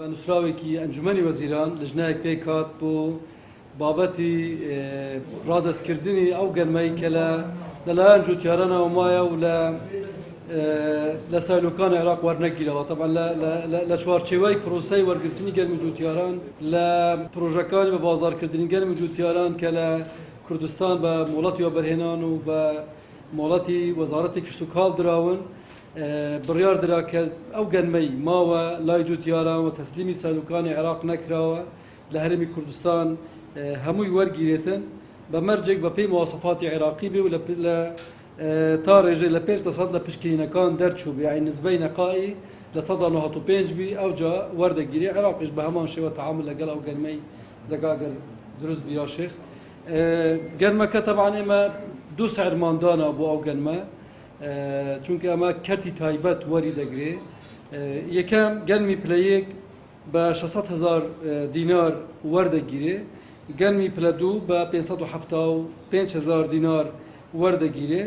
بنوسراوێکی ئەنجومەنی وەزیران لەژنایەک پێی کات بۆ بابەتی ڕادەستکردنی ئەو گەرمەی کە لەلایەن جوتیارانەوە مایە و لە سایلۆکانی عێراق وەرنەگیرەوە. طبعاً لە چوارچێوەی پرۆسەی وەرگرتنی گەرمی جوتیاران لە پرۆژەکانی بە بازارکردنی گەرمی جوتیاران کە لە کوردستان بە مۆڵەتی وەبەرهێنان و بە مۆڵەتی وەزارەتی کشت و کاڵ دراون بڕیار درا کە ئەو گەرمەی ماوە لای جوتیاران و تەسلیمی سایلۆکانی عێراق نەکراوە لە هەرێمی کوردستان هەمووی وەرگیرێتن بە مەرجێک بە پێی مواصفاتی عێراقی بێ و تا ڕێژێ لە 5% لە پشکینەکان دەرچوو بێ یعنی نسبەی نەقایی لە 95 بی ئەو جا وەردەگیری عێراقیش بە هەمان شێوە تەعامل لەگەڵ ئەو گەرمەی دەگا گەر دروست بیا شێخ. گەرمەکە تەبعاً ئێمە دوو سعرماندانە بۆ ئەو گەرمە چونکە ئەمە کەرتی تایبەت وەری دەگرێ. یەکەم گەرمی پلەیەک بە 600,000 دینار وەردەگیرێ، گەرمی پلە دوو بە 575,000 دینار وەردەگیرێ.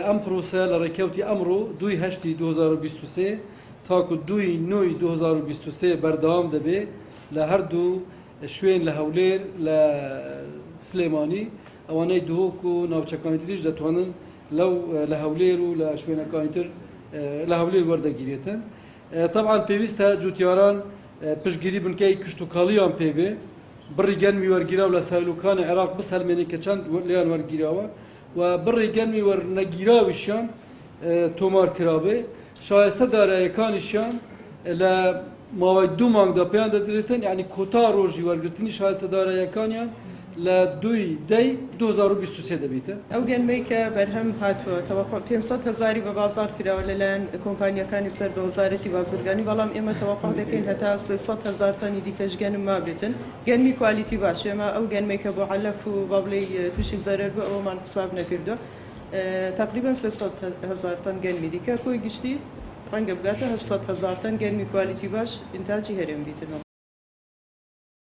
ئەم پرۆسە لە ڕێکەوتی ئەمڕۆ 2/8/2023 تاکو 2/9/2023 بەردەوام دەبێ لە هەردوو شوێن لە هەولێر لە سلێمانی ئەوانەی دهۆک و ناوچەکانی تریش دەتوانن لەو لە هەولێر و لە شوێنەکانی تر لە هەولێر وەردەگیرێتن. طبعاً پێویستە جوتیاران پشتگیری بنکەی کشت و کاڵیان پێبێ، بڕی گەرمی وەرگیرا و لە سایلۆکانی عێراق بسەلمێنێ کە چەند لیان وەرگیراوە و بڕی گەرمی وەرنەگیراویشیان تۆمار کرابێ. شایستە داراییەکانیشیان لە ماوەی 2 مانگدا پێیان دەدرێتن، یعنی کۆتا ڕۆژی وەرگرتنی شایستە داراییەکانیان لە 2/2/2023 دەبێتە. ئەو گەرمەی کە بەرهەم هاتووە تەوەقع 500,000 بە بازار کراوە لەلایەن کۆمپانیەکانی سەر بە وەزارەتی بازرگانی، بەڵام ئێمە تەوەقع دەکەین هەتا 300,000 تەنی دیکەش گەرم ما بێتن. گەرمی کوالیتی باش، ئێمە ئەو گەرمەی کە بۆ عەلەف و با بڵێ تووشی زەرەر بوو ئەوەمان حساب نەکردووە. تقریبا 300,000 تەن گەرمی دیکە کۆی گشتی ڕەنگە بگاتە 800,000 تەن گەرمی کوالیتی باش ئینتاجی هەرێم بیتن.